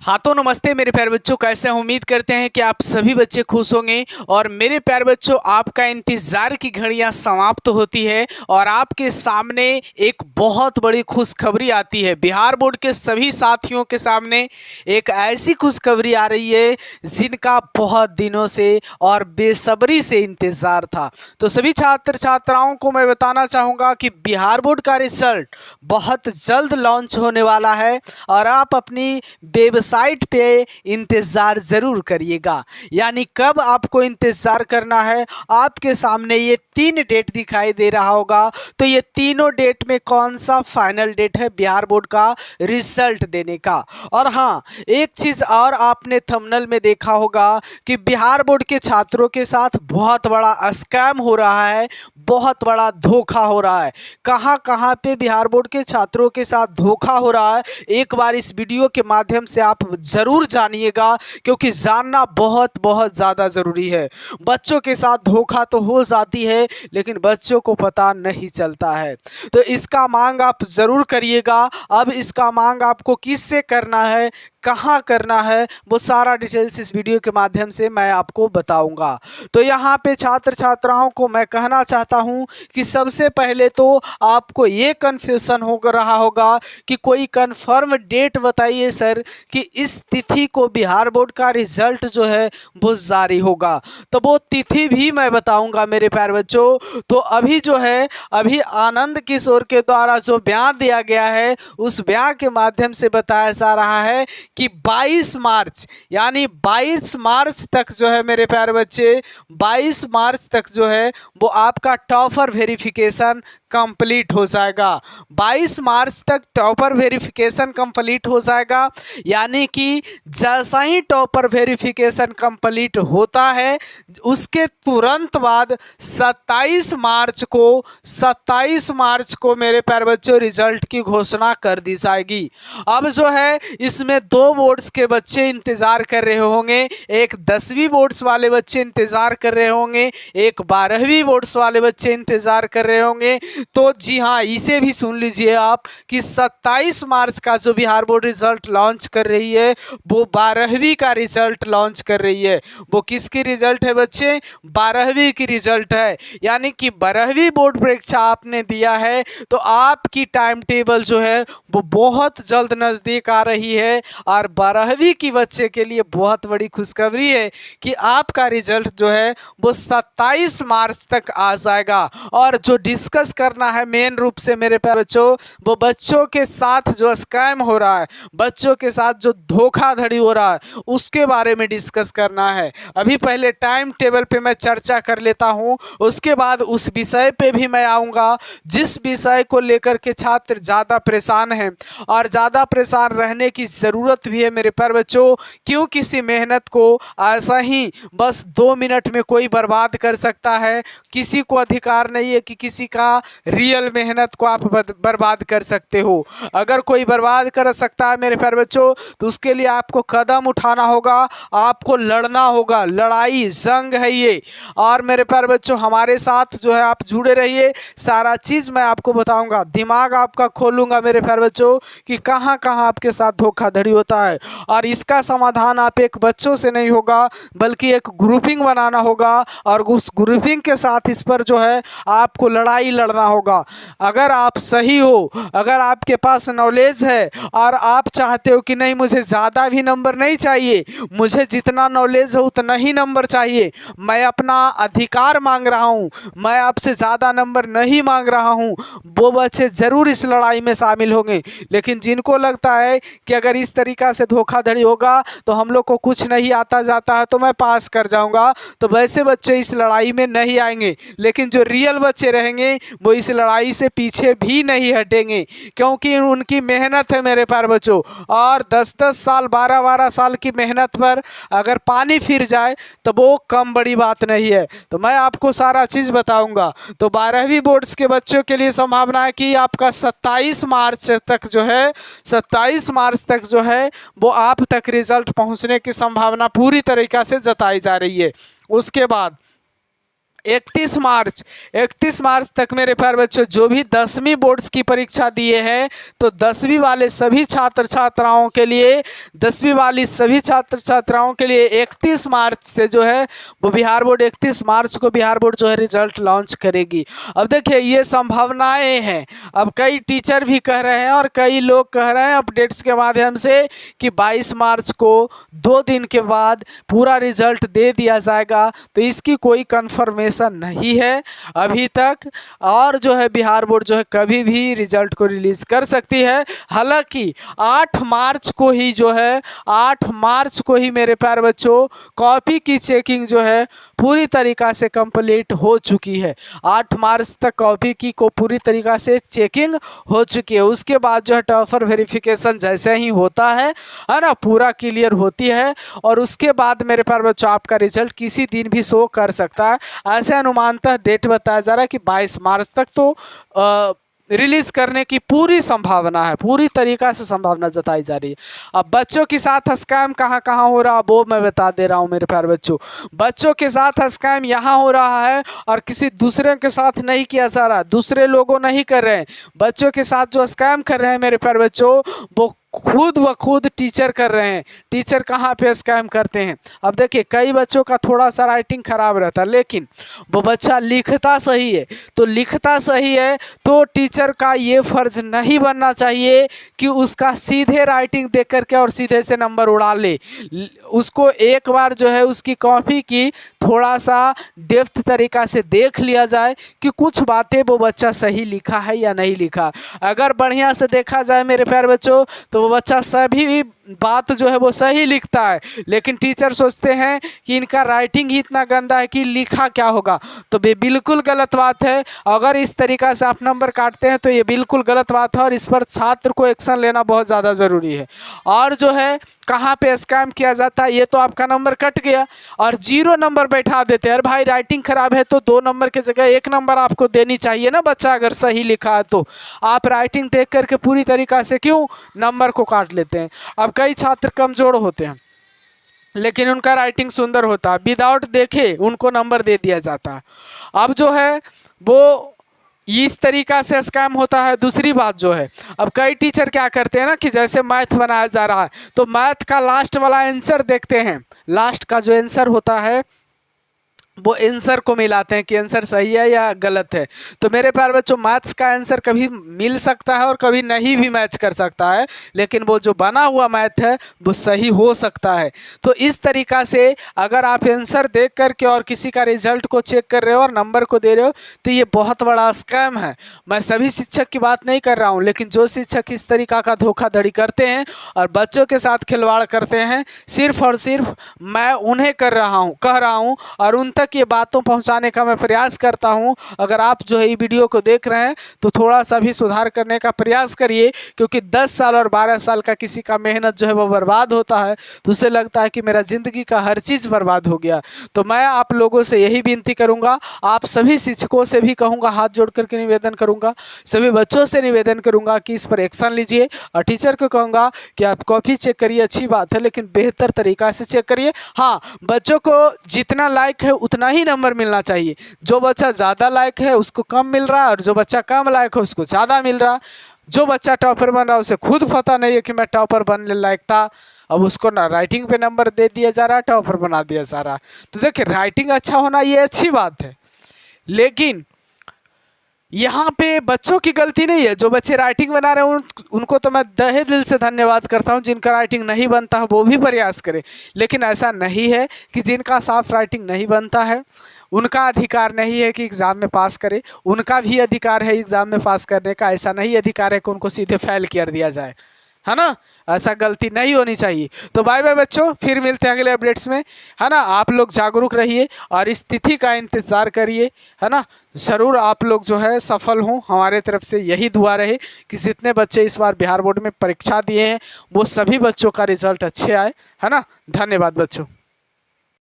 हाँ तो नमस्ते मेरे प्यारे बच्चों, कैसे हैं? उम्मीद करते हैं कि आप सभी बच्चे खुश होंगे। और मेरे प्यारे बच्चों, आपका इंतज़ार की घड़ियां समाप्त होती है और आपके सामने एक बहुत बड़ी खुशखबरी आती है। बिहार बोर्ड के सभी साथियों के सामने एक ऐसी खुशखबरी आ रही है जिनका बहुत दिनों से और बेसब्री से इंतज़ार था। तो सभी छात्र छात्राओं को मैं बताना चाहूँगा कि बिहार बोर्ड का रिजल्ट बहुत जल्द लॉन्च होने वाला है और आप अपनी वेबसाइट पे इंतज़ार ज़रूर करिएगा। यानी कब आपको इंतज़ार करना है, आपके सामने ये 3 डेट दिखाई दे रहा होगा। तो ये तीनों डेट में कौन सा फाइनल डेट है बिहार बोर्ड का रिजल्ट देने का। और हाँ, एक चीज़ और आपने थंबनेल में देखा होगा कि बिहार बोर्ड के छात्रों के साथ बहुत बड़ा स्कैम हो रहा है, बहुत बड़ा धोखा हो रहा है। कहाँ कहाँ पे बिहार बोर्ड के छात्रों के साथ धोखा हो रहा है, एक बार इस वीडियो के माध्यम से आप ज़रूर जानिएगा, क्योंकि जानना बहुत बहुत ज़्यादा ज़रूरी है। बच्चों के साथ धोखा तो हो जाती है, लेकिन बच्चों को पता नहीं चलता है। तो इसका मांग आप ज़रूर करिएगा। अब इसका मांग आपको किससे करना है, कहाँ करना है, वो सारा डिटेल्स इस वीडियो के माध्यम से मैं आपको बताऊंगा। तो यहाँ पे छात्र छात्राओं को मैं कहना चाहता हूँ कि सबसे पहले तो आपको ये कन्फ्यूज़न हो रहा होगा कि कोई कंफर्म डेट बताइए सर कि इस तिथि को बिहार बोर्ड का रिजल्ट जो है वो जारी होगा। तो वो तिथि भी मैं बताऊंगा मेरे प्यारे बच्चों। तो अभी जो है, अभी आनंद किशोर के द्वारा जो बयान दिया गया है, उस बयान के माध्यम से बताया जा रहा है कि 22 मार्च, यानी 22 मार्च तक जो है मेरे प्यारे बच्चे, 22 मार्च तक जो है वो आपका टॉपर वेरिफिकेशन कंप्लीट हो जाएगा। 22 मार्च तक टॉपर वेरिफिकेशन कंप्लीट हो जाएगा। यानी कि जैसा ही टॉपर वेरिफिकेशन कंप्लीट होता है, उसके तुरंत बाद 27 मार्च को मेरे प्यारे बच्चों रिजल्ट की घोषणा कर दी जाएगी। अब जो है इसमें 2 बोर्ड्स के बच्चे इंतज़ार कर रहे होंगे। एक 10वीं बोर्ड्स वाले बच्चे इंतज़ार कर रहे होंगे, एक 12वीं बोर्ड्स वाले बच्चे इंतज़ार कर रहे होंगे। तो जी हाँ, इसे भी सुन लीजिए आप कि 27 मार्च का जो बिहार बोर्ड रिजल्ट लॉन्च कर रही है, वो 12वीं का रिजल्ट लॉन्च कर रही है। वो किसकी रिजल्ट है बच्चे? 12वीं की रिजल्ट है। यानी कि 12वीं बोर्ड परीक्षा आपने दिया है तो आपकी टाइम टेबल जो है वो बहुत जल्द नज़दीक आ रही है। और 12वीं की बच्चे के लिए बहुत बड़ी खुशखबरी है कि आपका रिजल्ट जो है वो 27 मार्च तक आ जाएगा। और जो डिस्कस करना है मेन रूप से मेरे प्यारे बच्चों, वो बच्चों के साथ जो स्कैम हो रहा है, बच्चों के साथ जो धोखाधड़ी हो रहा है, उसके बारे में डिस्कस करना है। अभी पहले टाइम टेबल पे मैं चर्चा कर लेता हूँ, उसके बाद उस विषय पे भी मैं आऊँगा जिस विषय को लेकर के छात्र ज़्यादा परेशान हैं। और ज़्यादा परेशान रहने की ज़रूरत भी है मेरे प्यारे बच्चों। क्यों किसी मेहनत को ऐसा ही बस 2 मिनट में कोई बर्बाद कर सकता है? किसी को अधिकार नहीं है कि किसी का रियल मेहनत को आप बर्बाद कर सकते हो। अगर कोई बर्बाद कर सकता है मेरे प्यारे बच्चों, तो उसके लिए आपको कदम उठाना होगा, आपको लड़ना होगा। लड़ाई जंग है ये। और मेरे प्यारे बच्चों, हमारे साथ जो है आप जुड़े रहिए, सारा चीज़ मैं आपको बताऊंगा, दिमाग आपका खोलूंगा मेरे प्यारे बच्चों कि कहाँ कहाँ आपके साथ धोखाधड़ी होता है। और इसका समाधान आप एक बच्चों से नहीं होगा, बल्कि एक ग्रुपिंग बनाना होगा और उस ग्रुपिंग के साथ इस पर जो है आपको लड़ाई लड़ना होगा। अगर आप सही हो, अगर आपके पास नॉलेज है और आप चाहते हो कि नहीं मुझे ज़्यादा भी नंबर नहीं चाहिए, मुझे जितना नॉलेज है उतना ही नंबर चाहिए, मैं अपना अधिकार मांग रहा हूँ, मैं आपसे ज़्यादा नंबर नहीं मांग रहा हूँ, वो बच्चे ज़रूर इस लड़ाई में शामिल होंगे। लेकिन जिनको लगता है कि अगर इस तरीक़ा से धोखाधड़ी होगा तो हम लोग को कुछ नहीं आता जाता है तो मैं पास कर जाऊंगा, तो वैसे बच्चे इस लड़ाई में नहीं आएंगे। लेकिन जो रियल बच्चे रहेंगे वो इस लड़ाई से पीछे भी नहीं हटेंगे, क्योंकि उनकी मेहनत है मेरे प्यारे बच्चों। और 10-10 साल 12-12 साल की मेहनत पर अगर पानी फिर जाए तो वो कम बड़ी बात नहीं है। तो मैं आपको सारा चीज़ बताऊंगा। तो 12वीं बोर्ड्स के बच्चों के लिए संभावना है कि आपका 27 मार्च तक जो है, 27 मार्च तक जो है वो आप तक रिजल्ट पहुंचने की संभावना पूरी तरीक़ा से जताई जा रही है। उसके बाद 31 मार्च तक मेरे प्यारे बच्चों जो भी 10वीं बोर्ड्स की परीक्षा दिए हैं, तो 10वीं वाले सभी छात्र छात्राओं के लिए 10वीं वाली सभी छात्र छात्राओं के लिए 31 मार्च से जो है वो बिहार बोर्ड 31 मार्च को बिहार बोर्ड जो है रिजल्ट लॉन्च करेगी। अब देखिए ये संभावनाएं हैं। अब कई टीचर भी कह रहे हैं और कई लोग कह रहे हैं अपडेट्स के माध्यम से कि 22 मार्च को 2 दिन के बाद पूरा रिजल्ट दे दिया जाएगा। तो इसकी कोई कन्फर्मेशन नहीं है अभी तक, और जो है बिहार बोर्ड जो है कभी भी रिजल्ट को रिलीज कर सकती है। हालांकि 8 मार्च को ही जो है 8 मार्च को ही मेरे प्यारे बच्चों कॉपी की चेकिंग जो है पूरी तरीक़ा से कंप्लीट हो चुकी है। 8 मार्च तक कॉपी की को पूरी तरीक़ा से चेकिंग हो चुकी है। उसके बाद जो है टॉपर वेरिफिकेशन जैसे ही होता है ना, पूरा क्लियर होती है, और उसके बाद मेरे प्यारे बच्चों आपका रिजल्ट किसी दिन भी शो कर सकता है। ऐसे अनुमानतः डेट बताया जा रहा है कि 22 मार्च तक तो रिलीज करने की पूरी संभावना है, पूरी तरीक़ा से संभावना जताई जा रही है। अब बच्चों के साथ स्कैम कहाँ कहाँ हो रहा है वो मैं बता दे रहा हूँ मेरे प्यारे बच्चों। बच्चों के साथ स्कैम यहाँ हो रहा है और किसी दूसरे के साथ नहीं किया जा रहा, दूसरे लोगों नहीं कर रहे हैं। बच्चों के साथ जो स्कैम कर रहे हैं मेरे प्यारे बच्चों वो खुद व खुद टीचर कर रहे हैं। टीचर कहाँ पे स्कैम करते हैं? अब देखिए कई बच्चों का थोड़ा सा राइटिंग खराब रहता है, लेकिन वो बच्चा लिखता सही है, तो लिखता सही है तो टीचर का ये फर्ज नहीं बनना चाहिए कि उसका सीधे राइटिंग देख करके और सीधे से नंबर उड़ा ले। उसको एक बार जो है उसकी कॉपी की थोड़ा सा डेप्थ तरीक़ा से देख लिया जाए कि कुछ बातें वो बच्चा सही लिखा है या नहीं लिखा। अगर बढ़िया से देखा जाए मेरे प्यारे बच्चों तो वो बच्चा सभी बात जो है वो सही लिखता है, लेकिन टीचर सोचते हैं कि इनका राइटिंग ही इतना गंदा है कि लिखा क्या होगा। तो ये बिल्कुल गलत बात है। अगर इस तरीक़ा से आप नंबर काटते हैं तो ये बिल्कुल गलत बात है और इस पर छात्र को एक्शन लेना बहुत ज़्यादा ज़रूरी है। और जो है कहाँ पे स्कैम किया जाता है, ये तो आपका नंबर कट गया और 0 नंबर बैठा देते हैं। अरे भाई राइटिंग ख़राब है तो 2 नंबर की जगह 1 नंबर आपको देनी चाहिए ना बच्चा, अगर सही लिखा है तो। आप राइटिंग देख करके पूरी तरीक़ा से क्यों नंबर को काट लेते हैं? अब कई छात्र कमज़ोर होते हैं लेकिन उनका राइटिंग सुंदर होता है, विदाउट देखे उनको नंबर दे दिया जाता है। अब जो है वो इस तरीक़ा से स्कैम होता है। दूसरी बात जो है, अब कई टीचर क्या करते हैं ना कि जैसे मैथ बनाया जा रहा है तो मैथ का लास्ट वाला आंसर देखते हैं, लास्ट का जो आंसर होता है वो आंसर को मिलाते हैं कि आंसर सही है या गलत है। तो मेरे प्यारे बच्चों मैथ्स का आंसर कभी मिल सकता है और कभी नहीं भी मैच कर सकता है, लेकिन वो जो बना हुआ मैथ है वो सही हो सकता है। तो इस तरीक़ा से अगर आप आंसर देख करके और किसी का रिजल्ट को चेक कर रहे हो और नंबर को दे रहे हो तो ये बहुत बड़ा स्कैम है। मैं सभी शिक्षक की बात नहीं कर रहा हूँ, लेकिन जो शिक्षक इस तरीक़ा का धोखाधड़ी करते हैं और बच्चों के साथ खिलवाड़ करते हैं, सिर्फ और सिर्फ मैं उन्हें कह रहा हूँ और उन तक ये बातों पहुंचाने का मैं प्रयास करता हूं। अगर आप जो है ये वीडियो को देख रहे हैं तो थोड़ा सा भी सुधार करने का प्रयास करिए, क्योंकि 10 साल और 12 साल का किसी का मेहनत जो है वो बर्बाद होता है तो उसे लगता है कि मेरा ज़िंदगी का हर चीज़ बर्बाद हो गया। तो मैं आप लोगों से यही विनती करूँगा, आप सभी शिक्षकों से भी कहूँगा, हाथ जोड़ करके निवेदन करूँगा, सभी बच्चों से निवेदन करूँगा कि इस पर एक्शन लीजिए। और टीचर को कहूँगा कि आप कॉपी चेक करिए, अच्छी बात है, लेकिन बेहतर तरीक़ा से चेक करिए। हाँ, बच्चों को जितना लायक है उतना ही नंबर मिलना चाहिए। जो बच्चा ज़्यादा लायक है उसको कम मिल रहा है और जो बच्चा कम लायक है उसको ज़्यादा मिल रहा है। जो बच्चा टॉपर बन रहा है उसे खुद पता नहीं है कि मैं टॉपर बनने लायक था, अब उसको ना राइटिंग पे नंबर दे दिया जा रहा है, टॉपर बना दिया जा रहा है। तो देखिए राइटिंग अच्छा होना ये अच्छी बात है, लेकिन यहाँ पे बच्चों की गलती नहीं है। जो बच्चे राइटिंग बना रहे हैं उनको तो मैं तहे दिल से धन्यवाद करता हूँ। जिनका राइटिंग नहीं बनता है वो भी प्रयास करें, लेकिन ऐसा नहीं है कि जिनका साफ राइटिंग नहीं बनता है उनका अधिकार नहीं है कि एग्ज़ाम में पास करे। उनका भी अधिकार है एग्ज़ाम में पास करने का, ऐसा नहीं अधिकार है कि उनको सीधे फेल कर दिया जाए, है ना। ऐसा गलती नहीं होनी चाहिए। तो बाय बाय बच्चों, फिर मिलते हैं अगले अपडेट्स में, है ना। आप लोग जागरूक रहिए और इस तिथि का इंतज़ार करिए, है ना। ज़रूर आप लोग जो है सफल हों, हमारे तरफ से यही दुआ रहे कि जितने बच्चे इस बार बिहार बोर्ड में परीक्षा दिए हैं वो सभी बच्चों का रिजल्ट अच्छे आए, है ना। धन्यवाद बच्चों।